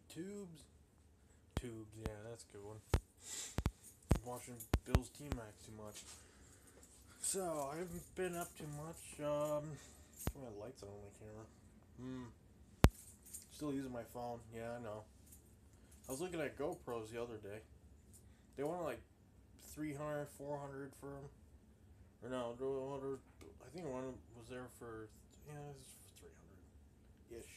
Tubes. Tubes, yeah, that's a good one. I'm watching Bill's T-Max too much. So, I haven't been up too much. My lights on my camera. Still using my phone. Yeah, I know. I was looking at GoPros the other day. They wanted like 300, 400 for them. Or no, I think one was there for, yeah, it was for 300-ish.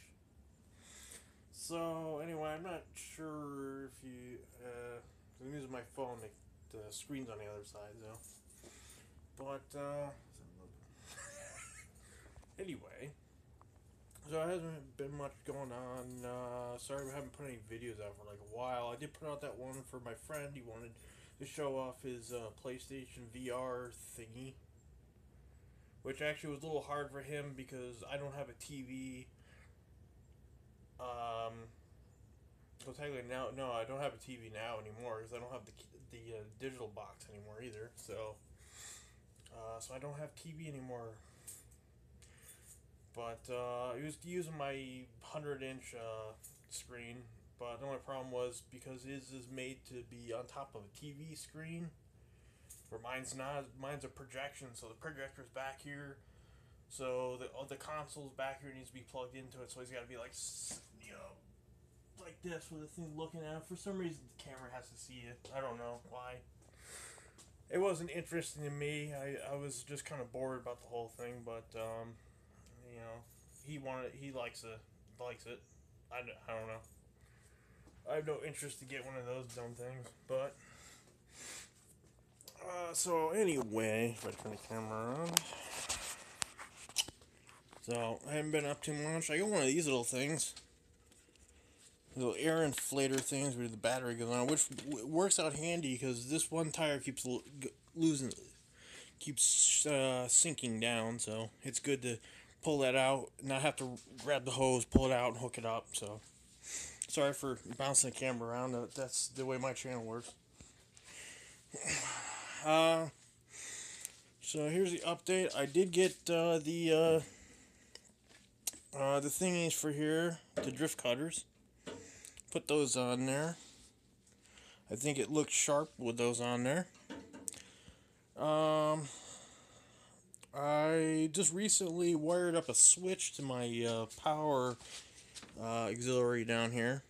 So, anyway, I'm not sure if you, I'm using my phone, the screen's on the other side, so. But, anyway, so it hasn't been much going on. Sorry I haven't put any videos out for like a while. I did put out that one for my friend. He wanted to show off his PlayStation VR thingy, which actually was a little hard for him because I don't have a TV. So technically now, no, I don't have a TV now anymore because I don't have the digital box anymore either. So I don't have TV anymore. But he was using my 100-inch screen. But the only problem was because his is made to be on top of a TV screen, where mine's not. Mine's a projection, so the projector's back here. So the console's back here needs to be plugged into it. So he's got to be like, like this with the thing looking at him. For some reason, the camera has to see it. I don't know why. It wasn't interesting to me. I was just kind of bored about the whole thing, but you know, he likes it. I don't know. I have no interest to get one of those dumb things, but so anyway, if I turn the camera on. So I haven't been up too much. I got one of these little things. Little air inflator things where the battery goes on, which works out handy because this one tire keeps sinking down, so it's good to pull that out, not have to grab the hose, pull it out, and hook it up. So sorry for bouncing the camera around. That's the way my channel works. So here's the update. I did get the thingies for here, the drift cutters. Put those on there. I think it looks sharp with those on there. I just recently wired up a switch to my power auxiliary down here.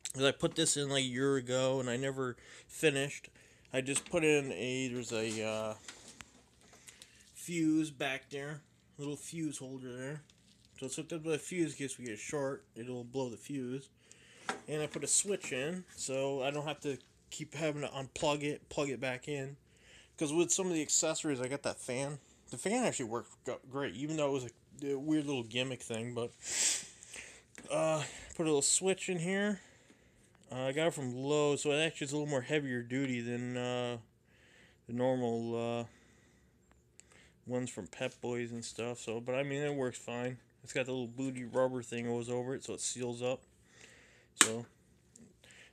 Because I put this in like a year ago and I never finished. I just put in there's a fuse back there. Little fuse holder there. So it's hooked up with a fuse in case we get short. It'll blow the fuse. And I put a switch in, so I don't have to keep having to unplug it, plug it back in. Because with some of the accessories, I got that fan. The fan actually worked great, even though it was a weird little gimmick thing. But put a little switch in here. I got it from Lowe's, so it actually is a little more heavier duty than the normal ones from Pep Boys and stuff. So, but I mean, it works fine. It's got the little booty rubber thing goes over it, so it seals up. So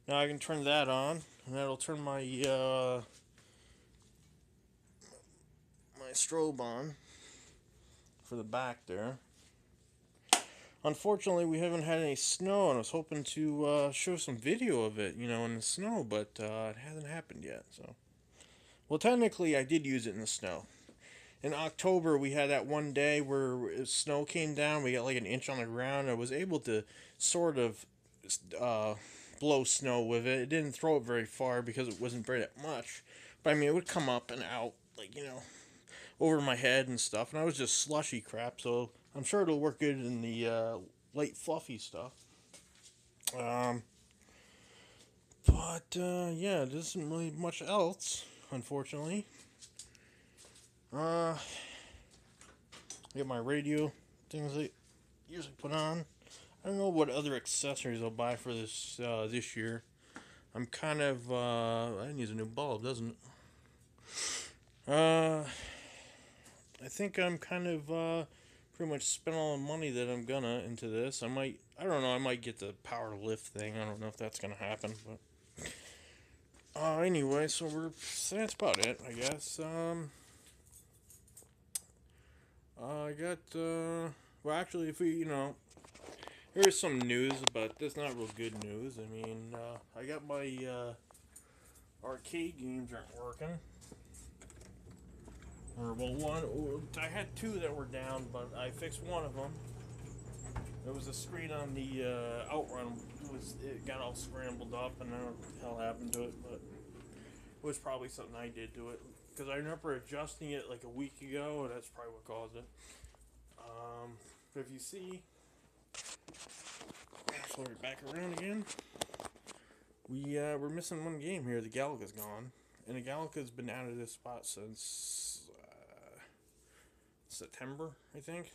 now I can turn that on, and that'll turn my my strobe on for the back there. Unfortunately, we haven't had any snow, and I was hoping to show some video of it, in the snow, but it hasn't happened yet. So, well, technically, I did use it in the snow. In October, we had that one day where snow came down. We got like an inch on the ground. I was able to sort of blow snow with it. It didn't throw it very far because it wasn't very that much. But I mean, it would come up and out, like, over my head and stuff. And I was just slushy crap, so I'm sure it'll work good in the light fluffy stuff. But yeah, there isn't really much else, unfortunately. I get my radio things I usually put on. I don't know what other accessories I'll buy for this year. I'm kind of I need a new bulb, doesn't it? I think I'm kind of pretty much spent all the money that I'm gonna into this. I don't know, I might get the power lift thing. I don't know if that's gonna happen, but anyway, so that's about it, I guess. I got well, actually, if we There's some news, but that's not real good news. I mean, I got my arcade games aren't working. Or, well, I had two that were down, but I fixed one of them. There was a screen on the Outrun. It got all scrambled up, and I don't know what the hell happened to it, but it was probably something I did to it. Because I remember adjusting it like a week ago, and that's probably what caused it. But if you see, so we're back around again. We're missing one game here. The Galaga's gone, and the Galaga's been out of this spot since September, I think.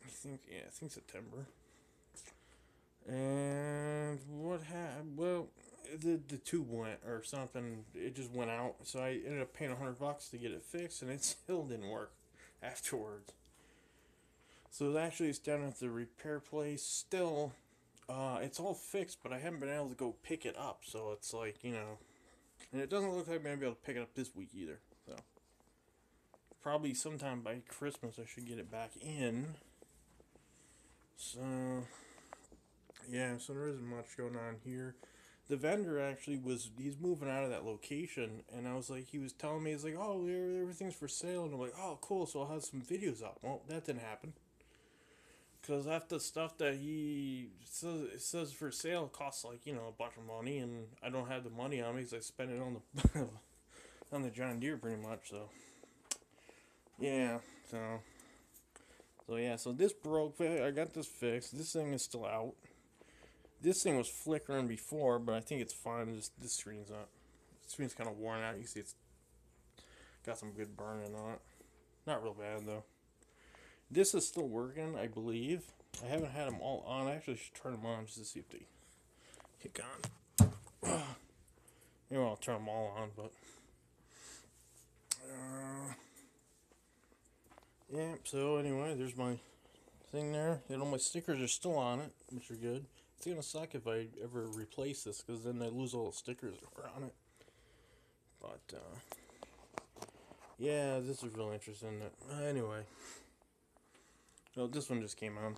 I think September. And what happened? Well, the tube went or something. It just went out, so I ended up paying $100 to get it fixed, and it still didn't work afterwards. So actually, it's down at the repair place. Still, it's all fixed, but I haven't been able to go pick it up. So it's like, you know, and it doesn't look like I'm gonna be able to pick it up this week either. So probably sometime by Christmas I should get it back in. So yeah, so there isn't much going on here. The vendor actually he's moving out of that location, and I was like, he was telling me, he's like, oh, everything's for sale, and I'm like, oh, cool, so I'll have some videos up. Well, that didn't happen. Because half the stuff that he says for sale costs, like, you know, a bunch of money, and I don't have the money on me because I spent it on the on the John Deere pretty much. So yeah, so this broke. I got this fixed. This thing is still out. This thing was flickering before, but I think it's fine. This screen's not. The screen's kind of worn out. You can see it's got some good burning on it. Not real bad though. This is still working, I believe. I haven't had them all on. I actually should turn them on just to see if they kick on. Maybe I'll turn them all on, but yeah. So anyway, there's my thing there. You know, my stickers are still on it, which are good. It's gonna suck if I ever replace this, because then I lose all the stickers that were on it. But yeah, this is real interesting. Anyway. No, this one just came on.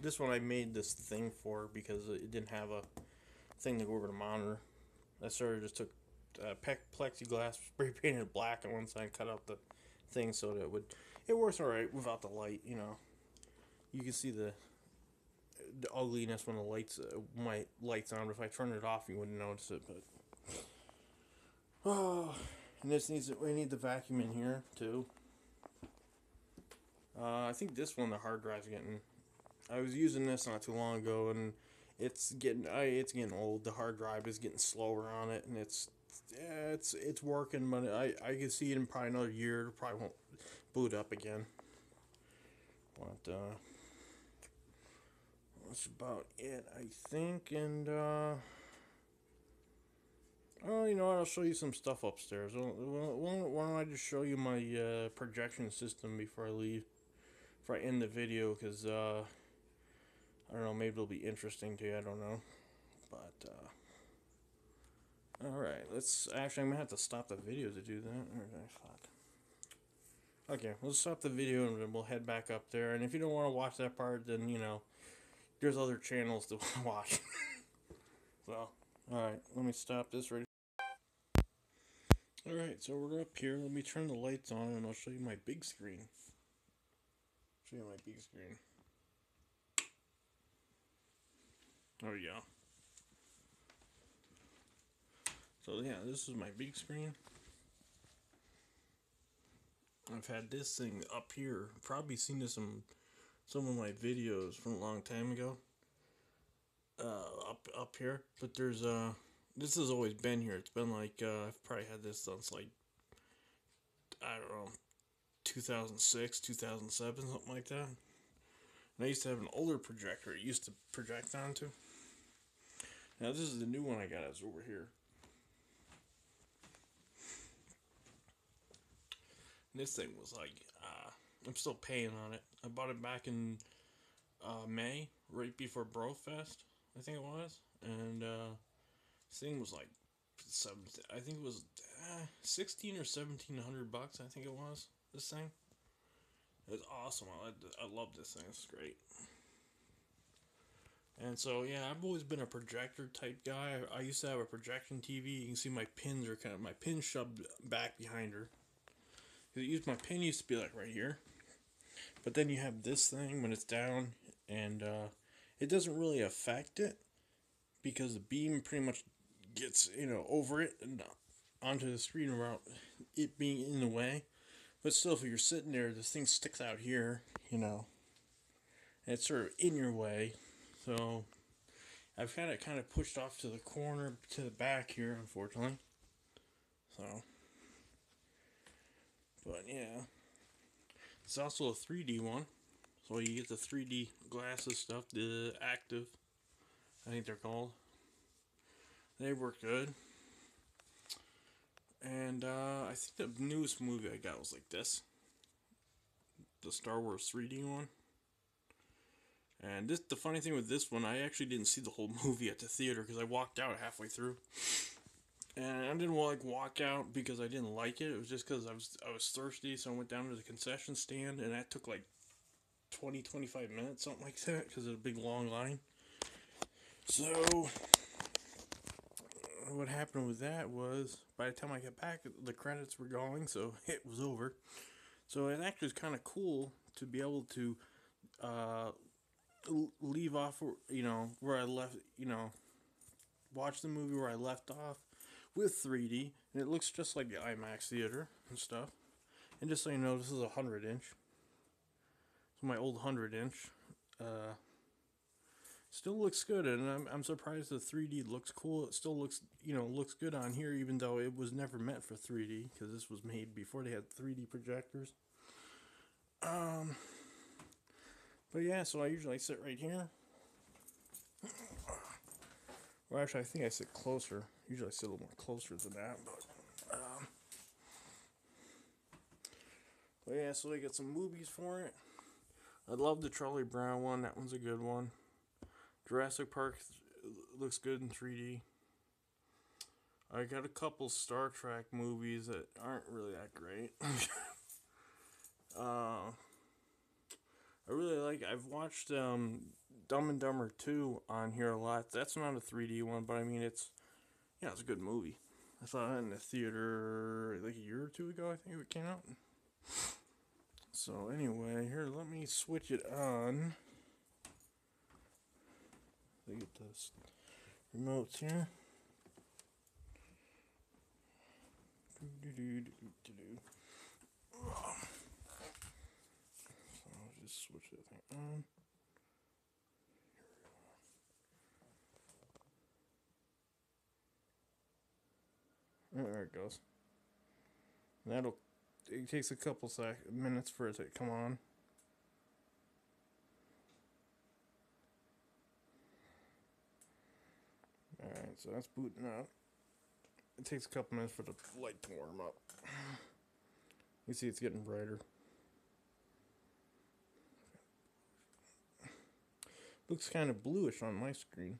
This one I made this thing for because it didn't have a thing to go over the monitor. I sort of just took plexiglass, spray painted it black on one side, cut out the thing so that it works alright without the light, you know. You can see the ugliness when the my light's on. If I turn it off, you wouldn't notice it, but oh. And we need the vacuum in here too. I think this one, the hard drive's getting. I was using this not too long ago, and it's getting old. The hard drive is getting slower on it, and it's working, but I can see it in probably another year. It probably won't boot up again. But that's about it, I think. And oh, you know what? I'll show you some stuff upstairs. Why don't I just show you my projection system before I leave? Before I end the video, because I don't know, maybe it'll be interesting to you. I don't know, but all right. I'm gonna have to stop the video to do that. Fuck. Okay, let's stop the video and then we'll head back up there. And if you don't want to watch that part, then you know, there's other channels to watch. So, all right, let me stop this right. Alright, so we're up here. Let me turn the lights on and I'll show you my big screen. There we go. So yeah, this is my big screen. I've had this thing up here. Probably seen this in some of my videos from a long time ago. Up here. But there's this has always been here. It's been like, I've probably had this since like, I don't know, 2006, 2007, something like that. And I used to have an older projector it used to project onto. Now this is the new one I got. It's over here. And this thing was like, I'm still paying on it. I bought it back in May, right before Brofest, I think it was. And this thing was like, I think it was 16 or $1,700 I think it was, this thing. It's awesome. I love this thing. It's great. And so yeah, I've always been a projector type guy. I used to have a projection TV. You can see my pins are kind of my pins shoved back behind her. My pin used to be like right here, but then you have this thing when it's down, and it doesn't really affect it because the beam pretty much gets over it and onto the screen without it being in the way. But still, if you're sitting there, this thing sticks out here, and it's sort of in your way. So I've kind of pushed off to the corner, to the back here, unfortunately. So, but yeah, it's also a 3D one. So you get the 3D glasses stuff, the active, I think they're called. They work good. And I think the newest movie I got was like this, the Star Wars 3D one. And the funny thing with this one, I actually didn't see the whole movie at the theater because I walked out halfway through. And I didn't walk out because I didn't like it. It was just because I was thirsty, so I went down to the concession stand, and that took like 20-25 minutes, something like that, because of a big long line. So what happened with that was, by the time I got back, the credits were going, so it was over. So it actually is kind of cool to be able to leave off, where I left, watch the movie where I left off with 3D, and it looks just like the IMAX theater and stuff. And just so you know, this is a 100-inch. So my old 100-inch still looks good, and I'm surprised the 3D looks cool. It still looks good on here, even though it was never meant for 3D, because this was made before they had 3D projectors. But yeah, so I usually sit right here. Well, actually, I think I sit closer. Usually I sit a little more closer than that, but yeah, so I get some movies for it. I love the Charlie Brown one. That one's a good one. Jurassic Park looks good in 3D. I got a couple Star Trek movies that aren't really that great. I really I've watched Dumb and Dumber 2 on here a lot. That's not a 3D one, but I mean, it's a good movie. I saw it in the theater like a year or two ago, I think it came out. So anyway, here, let me switch it on. Let me get this remotes here. So I'll just switch that thing on. There it goes. It takes a couple minutes for it to come on. Alright, so that's booting up. It takes a couple minutes for the light to warm up. You see it's getting brighter. Looks kind of bluish on my screen.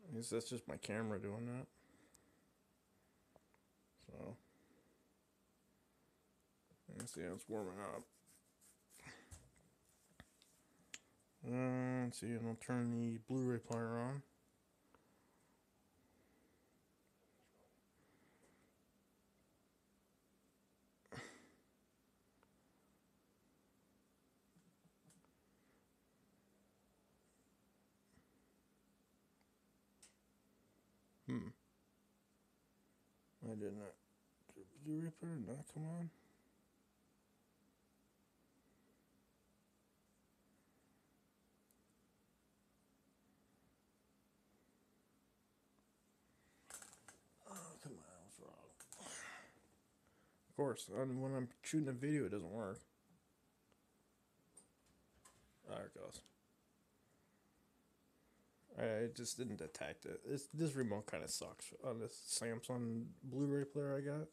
I guess that's just my camera doing that. So, let's see how it's warming up. Let's see, and I'll turn the Blu-ray player on. I did not. Did the Blu-ray player not come on? Oh, come on, what's wrong? Of course, when I'm shooting a video, it doesn't work. There it goes. I just didn't detect it. This remote kind of sucks on this Samsung Blu-ray player I got.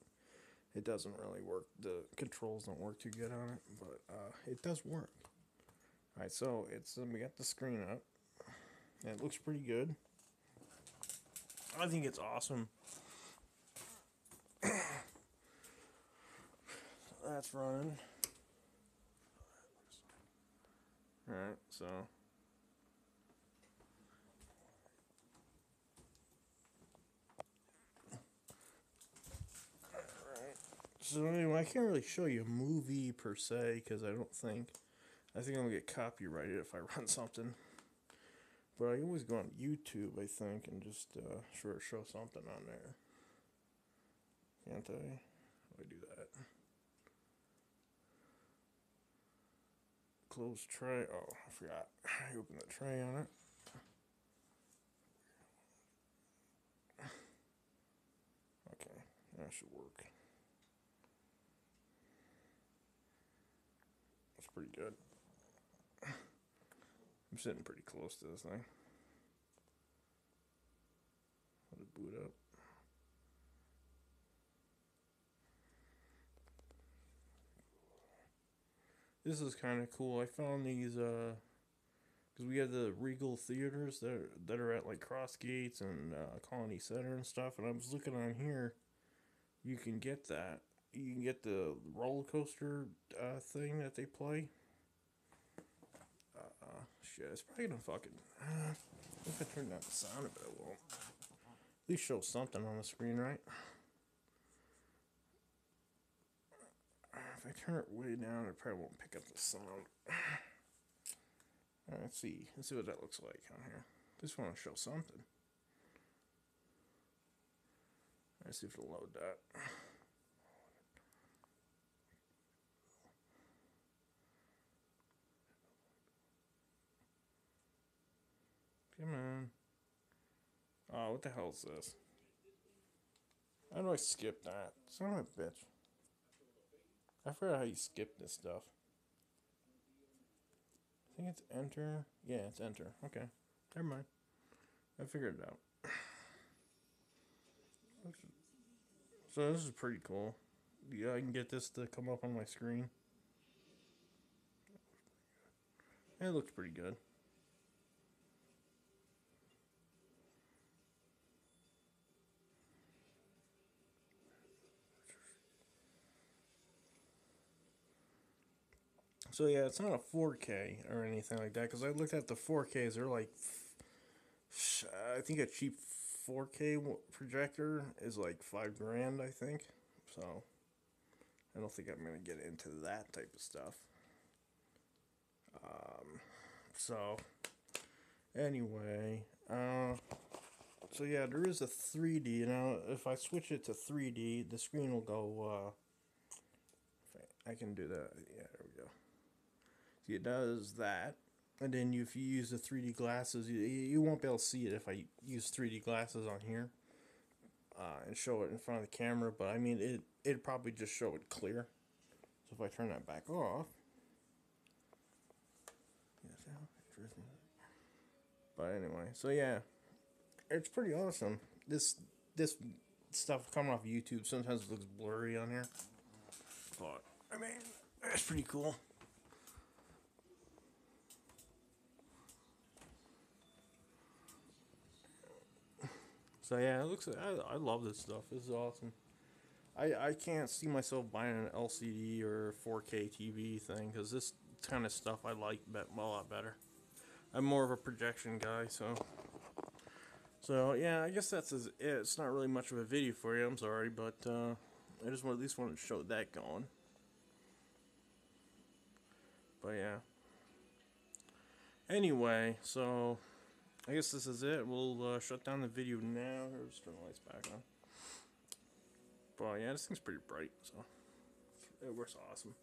It doesn't really work. The controls don't work too good on it, but it does work. Alright, so we got the screen up. And it looks pretty good. I think it's awesome. that's running. Alright, so. Alright. So anyway, I can't really show you a movie per se, because I think I'm going to get copyrighted if I run something. But I can always go on YouTube, I think, and just show something on there. Can't I? How do I do that? Close tray. Oh, I forgot. I opened the tray on it. Okay, that should work. That's pretty good. I'm sitting pretty close to this thing. Let it boot up. This is kind of cool. I found these because we have the Regal theaters that are at like Cross Gates and Colony Center and stuff. And I was looking on here, you can get that. You can get the roller coaster thing that they play. Shit, it's probably gonna fucking. If I turn down the sound a bit, it won't. At least show something on the screen, right? If I turn it way down, it probably won't pick up the sound. Alright, let's see. Let's see what that looks like on here. Just want to show something. Let's see if it'll load that. Come on. Oh, what the hell is this? How do I skip that? Son of a bitch. I forgot how you skip this stuff. I think it's enter. Yeah, it's enter. Okay. Never mind. I figured it out. So this is pretty cool. Yeah, I can get this to come up on my screen. It looks pretty good. So yeah, it's not a 4K or anything like that, because I looked at the 4Ks. They're like, I think a cheap 4K projector is like $5,000, I think. So I don't think I'm gonna get into that type of stuff. So anyway, so yeah, there is a 3D. Now, if I switch it to 3D, the screen will go. I can do that. Yeah, there we go. See, it does that. And then if you use the 3D glasses, you won't be able to see it if I use 3D glasses on here and show it in front of the camera. But I mean, it'd probably just show it clear. So if I turn that back off, interesting. But anyway, so yeah, it's pretty awesome. This stuff coming off YouTube sometimes looks blurry on here, but I mean, it's pretty cool. So yeah, it looks. I love this stuff. This is awesome. I can't see myself buying an LCD or 4K TV thing, because this kind of stuff I like a lot better. I'm more of a projection guy, so yeah, I guess that's it. It's not really much of a video for you. I'm sorry, but I just at least wanted to show that going. But yeah. Anyway, so I guess this is it. We'll shut down the video now. Just turn the lights back on. But yeah, this thing's pretty bright, so it works awesome.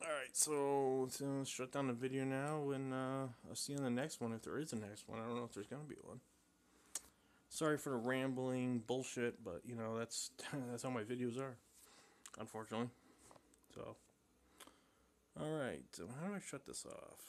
Alright, so let's shut down the video now, and I'll see you in the next one, if there is a next one. I don't know if there's going to be one. Sorry for the rambling bullshit, but, you know, that's how my videos are, unfortunately. So, alright, so how do I shut this off?